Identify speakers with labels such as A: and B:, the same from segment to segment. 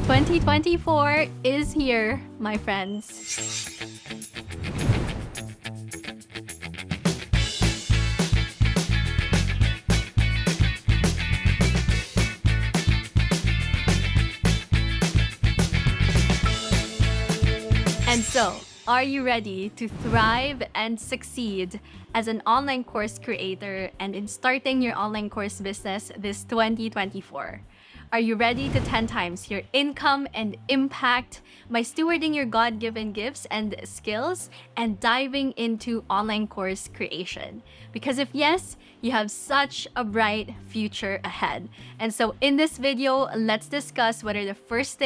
A: 2024 is here, my friends. And so, are you ready to thrive and succeed as an online course creator and in starting your online course business this 2024? Are you ready to 10 times your income and impact by stewarding your God-given gifts and skills and diving into online course creation? Because if yes, you have such a bright future ahead. And so in this video, let's discuss what are the first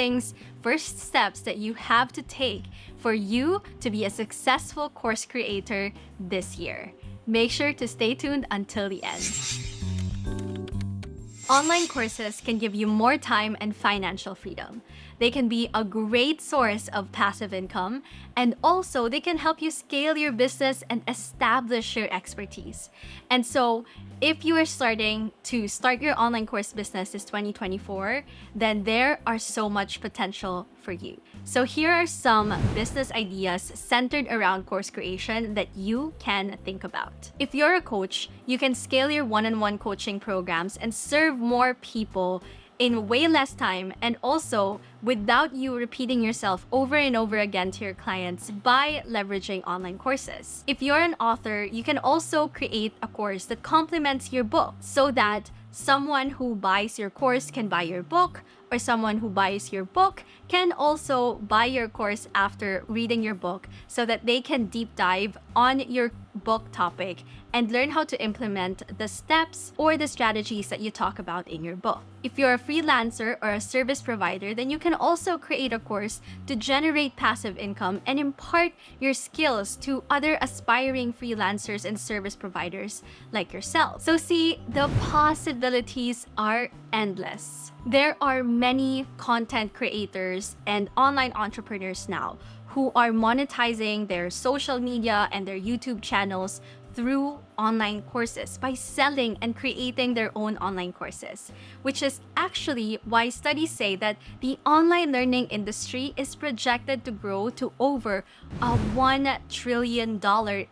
A: steps that you have to take for you to be a successful course creator this year. Make sure to stay tuned until the end. Online courses can give you more time and financial freedom. They can be a great source of passive income, and also they can help you scale your business and establish your expertise. And so, if you are starting to start your online course business this 2024, then there are so much potential for you. So here are some business ideas centered around course creation that you can think about. If you're a coach, you can scale your one-on-one coaching programs and serve more people in way less time, and also without you repeating yourself over and over again to your clients by leveraging online courses. If you're an author, you can also create a course that complements your book so that someone who buys your course can buy your book, or someone who buys your book can also buy your course after reading your book so that they can deep dive on your book topic and learn how to implement the steps or the strategies that you talk about in your book. If you're a freelancer or a service provider, then you can also create a course to generate passive income and impart your skills to other aspiring freelancers and service providers like yourself. So see, the possibilities are endless. There are many content creators and online entrepreneurs now who are monetizing their social media and their YouTube channels through online courses by selling and creating their own online courses, which is actually why studies say that the online learning industry is projected to grow to over a $1 trillion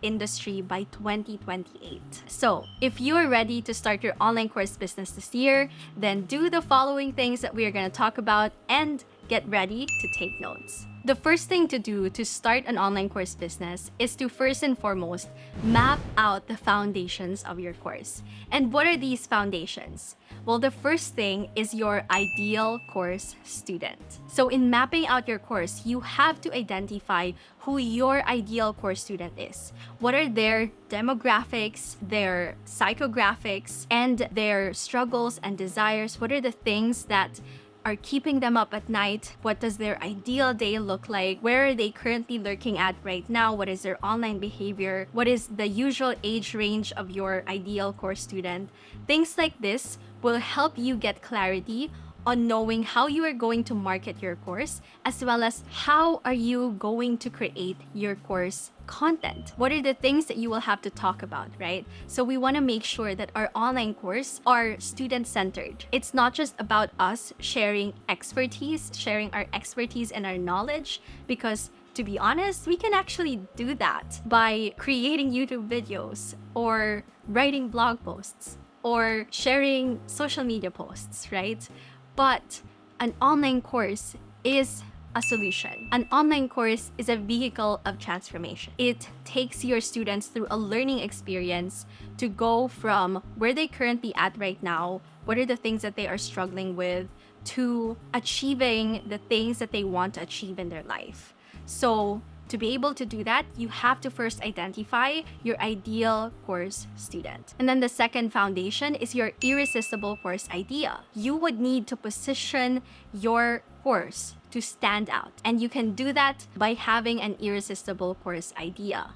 A: industry by 2028. So if you're ready to start your online course business this year, then do the following things that we are going to talk about and get ready to take notes. The first thing to do to start an online course business is to first and foremost map out the foundations of your course. And what are these foundations? Well, the first thing is your ideal course student. So in mapping out your course, you have to identify who your ideal course student is. What are their demographics, their psychographics, and their struggles and desires? What are the things that are keeping them up at night? What does their ideal day look like? Where are they currently lurking at right now? What is their online behavior? What is the usual age range of your ideal course student? Things like this will help you get clarity on knowing how you are going to market your course, as well as how are you going to create your course content. What are the things that you will have to talk about, right? So we want to make sure that our online course are student-centered. It's not just about us sharing our expertise and our knowledge, because to be honest, we can actually do that by creating YouTube videos or writing blog posts or sharing social media posts, right? But an online course is a solution. An online course is a vehicle of transformation. It takes your students through a learning experience to go from where they currently at right now, what are the things that they are struggling with, to achieving the things that they want to achieve in their life. So to be able to do that, you have to first identify your ideal course student. And then the second foundation is your irresistible course idea. You would need to position your course to stand out. And you can do that by having an irresistible course idea.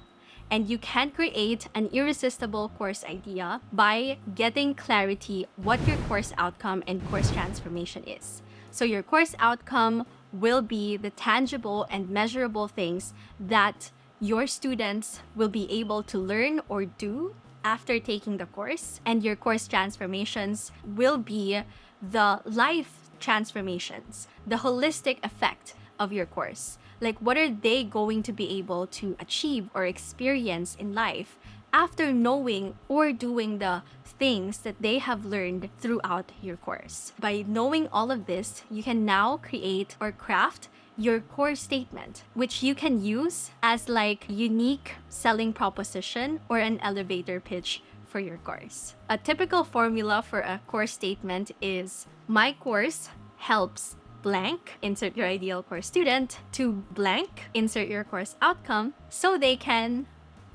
A: And you can create an irresistible course idea by getting clarity what your course outcome and course transformation is. So your course outcome will be the tangible and measurable things that your students will be able to learn or do after taking the course, and your course transformations will be the life transformations, the holistic effect of your course. Like, what are they going to be able to achieve or experience in life after knowing or doing the things that they have learned throughout your course? By knowing all of this, you can now create or craft your core statement, which you can use as like unique selling proposition or an elevator pitch for your course. A typical formula for a course statement is: my course helps blank, insert your ideal course student, to blank, insert your course outcome, so they can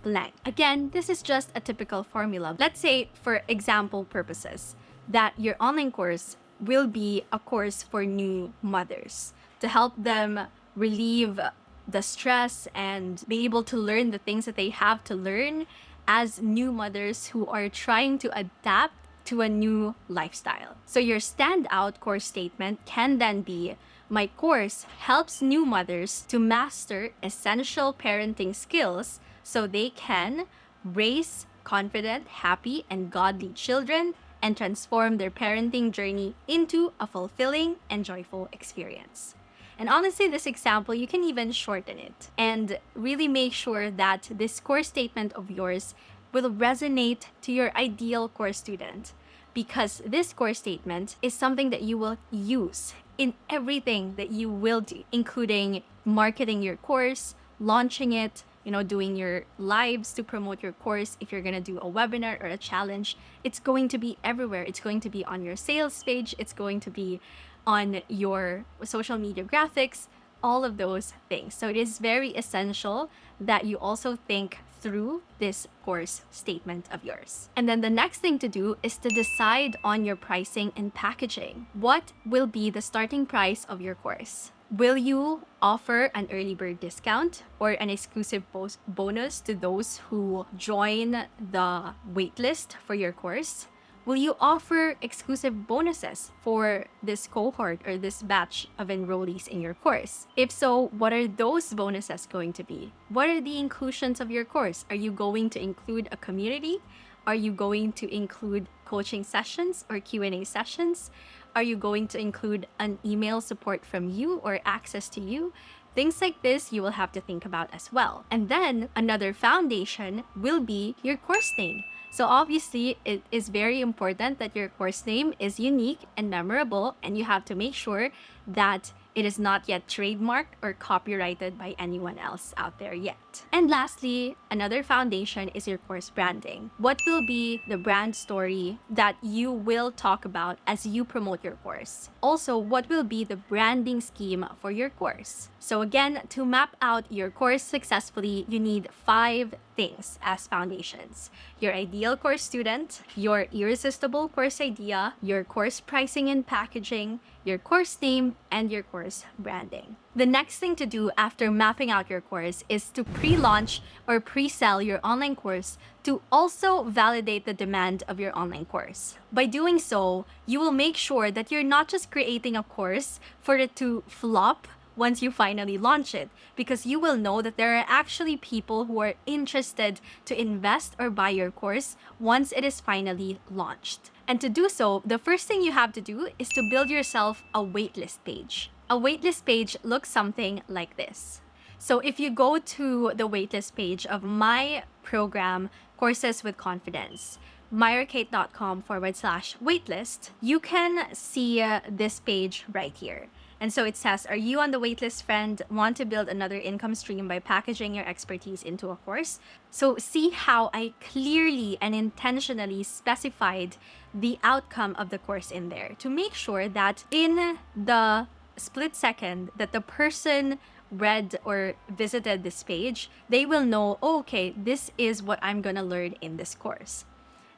A: blank. Again, this is just a typical formula. Let's say, for example purposes, that your online course will be a course for new mothers to help them relieve the stress and be able to learn the things that they have to learn as new mothers who are trying to adapt to a new lifestyle. So your standout course statement can then be: my course helps new mothers to master essential parenting skills so they can raise confident, happy, and godly children and transform their parenting journey into a fulfilling and joyful experience. And honestly, this example, you can even shorten it and really make sure that this course statement of yours will resonate to your ideal course student, because this course statement is something that you will use in everything that you will do, including marketing your course, launching it, doing your lives to promote your course. If you're going to do a webinar or a challenge, it's going to be everywhere. It's going to be on your sales page. It's going to be on your social media graphics, all of those things. So it is very essential that you also think through this course statement of yours. And then the next thing to do is to decide on your pricing and packaging. What will be the starting price of your course? Will you offer an early bird discount or an exclusive bonus to those who join the waitlist for your course? Will you offer exclusive bonuses for this cohort or this batch of enrollees in your course? If so, what are those bonuses going to be? What are the inclusions of your course? Are you going to include a community? Are you going to include coaching sessions or Q&A sessions? Are you going to include an email support from you or access to you? Things like this you will have to think about as well. And then another foundation will be your course name. So obviously, it is very important that your course name is unique and memorable, and you have to make sure that it is not yet trademarked or copyrighted by anyone else out there yet. And lastly, another foundation is your course branding. What will be the brand story that you will talk about as you promote your course? Also, what will be the branding scheme for your course? So again, to map out your course successfully, you need 5 things as foundations: your ideal course student, your irresistible course idea, your course pricing and packaging, your course name, and your course branding. The next thing to do after mapping out your course is to pre-launch or pre-sell your online course to also validate the demand of your online course. By doing so, you will make sure that you're not just creating a course for it to flop once you finally launch it, because you will know that there are actually people who are interested to invest or buy your course once it is finally launched. And to do so, the first thing you have to do is to build yourself a waitlist page. A waitlist page looks something like this. So if you go to the waitlist page of my program, Courses with Confidence, myrrakate.com/waitlist, you can see this page right here. And so it says, are you on the waitlist, friend? Want to build another income stream by packaging your expertise into a course? So see how I clearly and intentionally specified the outcome of the course in there to make sure that in the split second that the person read or visited this page, they will know, oh, okay, this is what I'm gonna learn in this course.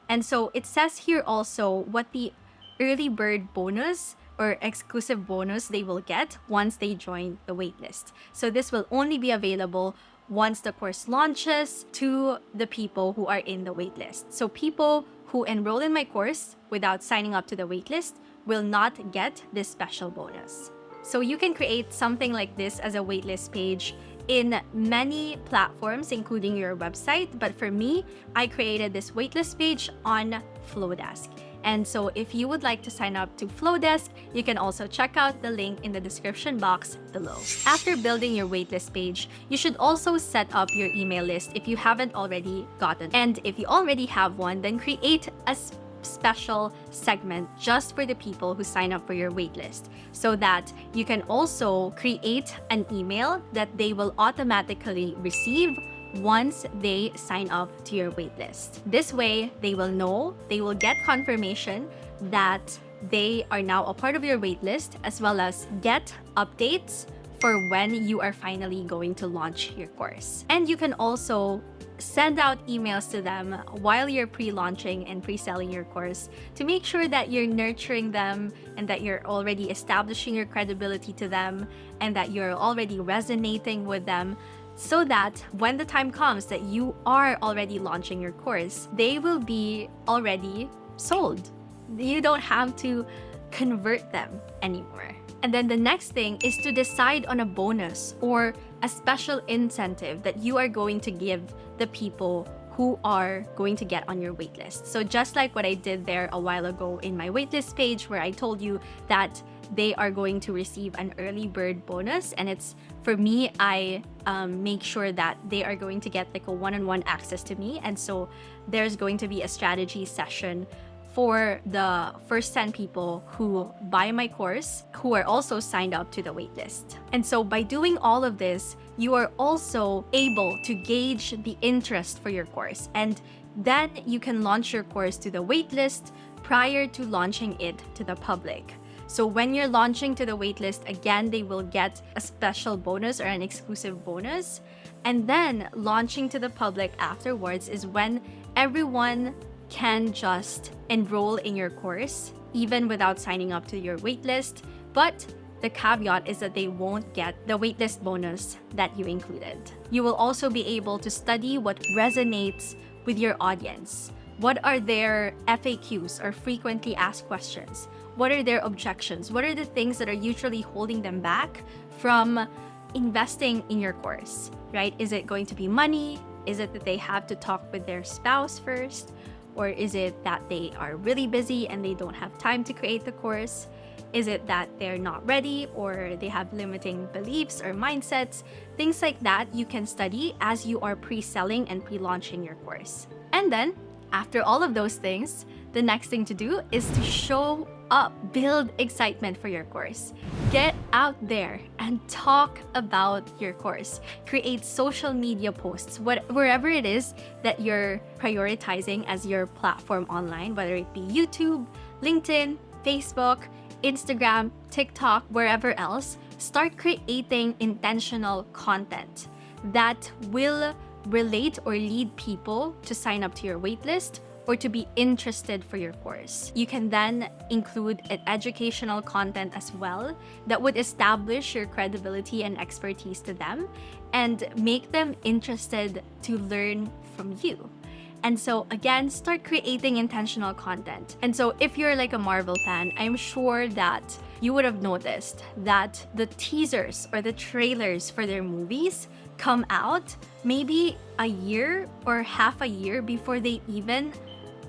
A: And so it says here also what the early bird bonus or exclusive bonus they will get once they join the waitlist. So this will only be available once the course launches to the people who are in the waitlist. So people who enroll in my course without signing up to the waitlist will not get this special bonus. So you can create something like this as a waitlist page in many platforms, including your website. But for me, I created this waitlist page on Flowdesk. And so if you would like to sign up to Flowdesk, you can also check out the link in the description box below. After building your waitlist page, you should also set up your email list if you haven't already gotten. And if you already have one, then create a special segment just for the people who sign up for your waitlist, so that you can also create an email that they will automatically receive once they sign up to your waitlist. This way, they will know, they will get confirmation that they are now a part of your waitlist, as well as get updates for when you are finally going to launch your course. And you can also send out emails to them while you're pre-launching and pre-selling your course to make sure that you're nurturing them and that you're already establishing your credibility to them and that you're already resonating with them, so that when the time comes that you are already launching your course, they will be already sold. You don't have to convert them anymore. And then the next thing is to decide on a bonus or a special incentive that you are going to give the people who are going to get on your waitlist. So just like what I did there a while ago in my waitlist page, where I told you that they are going to receive an early bird bonus, and it's for me, I make sure that they are going to get like a one-on-one access to me. And so there's going to be a strategy session for the first 10 people who buy my course, who are also signed up to the waitlist. And so by doing all of this, you are also able to gauge the interest for your course. And then you can launch your course to the waitlist prior to launching it to the public. So when you're launching to the waitlist, again, they will get a special bonus or an exclusive bonus. And then launching to the public afterwards is when everyone can just enroll in your course, even without signing up to your waitlist. But the caveat is that they won't get the waitlist bonus that you included. You will also be able to study what resonates with your audience. What are their FAQs or frequently asked questions? What are their objections? What are the things that are usually holding them back from investing in your course, right? Is it going to be money? Is it that they have to talk with their spouse first? Or is it that they are really busy and they don't have time to create the course? Is it that they're not ready or they have limiting beliefs or mindsets? Things like that you can study as you are pre-selling and pre-launching your course. And then, after all of those things, the next thing to do is to show up, build excitement for your course. Get out there and talk about your course. Create social media posts, wherever it is that you're prioritizing as your platform online, whether it be YouTube, LinkedIn, Facebook, Instagram, TikTok, wherever else. Start creating intentional content that will relate or lead people to sign up to your waitlist or to be interested for your course. You can then include an educational content as well that would establish your credibility and expertise to them and make them interested to learn from you. And so again, start creating intentional content. And so if you're like a Marvel fan, I'm sure that you would have noticed that the teasers or the trailers for their movies come out maybe a year or half a year before they even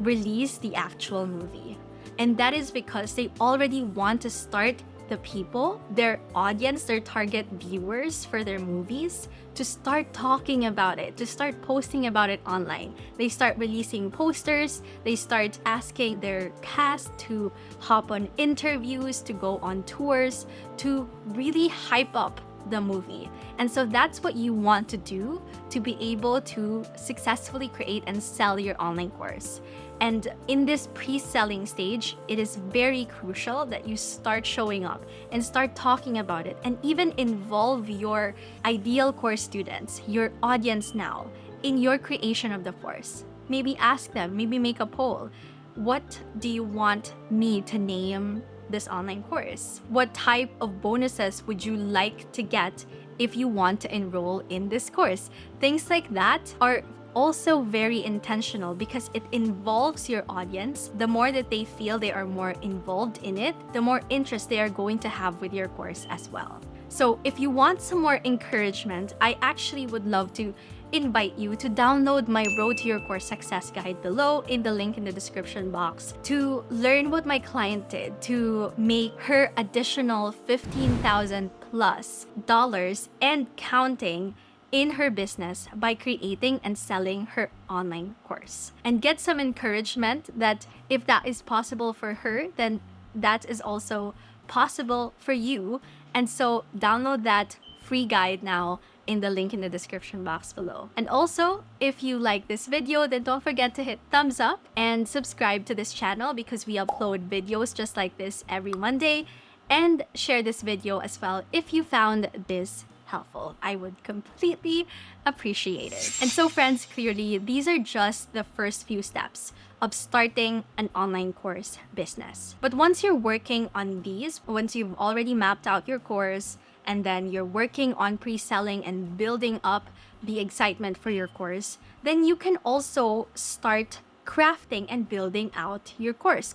A: release the actual movie. And that is because they already want to start the people, their audience, their target viewers for their movies, to start talking about it, to start posting about it online. They start releasing posters, they start asking their cast to hop on interviews, to go on tours, to really hype up the movie. And so that's what you want to do to be able to successfully create and sell your online course. And in this pre-selling stage, it is very crucial that you start showing up and start talking about it and even involve your ideal course students, your audience now, in your creation of the course. Maybe ask them, maybe make a poll. What do you want me to name this online course? What type of bonuses would you like to get if you want to enroll in this course? Things like that are also very intentional because it involves your audience. The more that they feel they are more involved in it, the more interest they are going to have with your course as well. So if you want some more encouragement, I actually would love to invite you to download my Road to Your Course Success Guide below in the link in the description box to learn what my client did to make her additional $15,000 plus and counting in her business by creating and selling her online course. And get some encouragement that if that is possible for her, then that is also possible for you. And so download that free guide now in the link in the description box below. And also, if you like this video, then don't forget to hit thumbs up and subscribe to this channel because we upload videos just like this every Monday. And share this video as well if you found this helpful. I would completely appreciate it. And so friends, clearly, these are just the first few steps of starting an online course business. But once you're working on these, once you've already mapped out your course, and then you're working on pre-selling and building up the excitement for your course, then you can also start crafting and building out your course.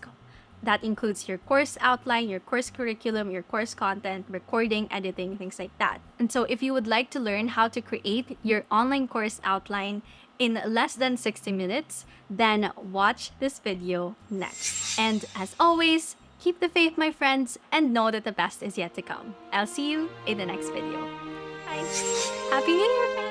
A: That includes your course outline, your course curriculum, your course content, recording, editing, things like that. And so if you would like to learn how to create your online course outline in less than 60 minutes, then watch this video next. And as always, keep the faith, my friends, and know that the best is yet to come. I'll see you in the next video. Bye. Happy New Year, friends!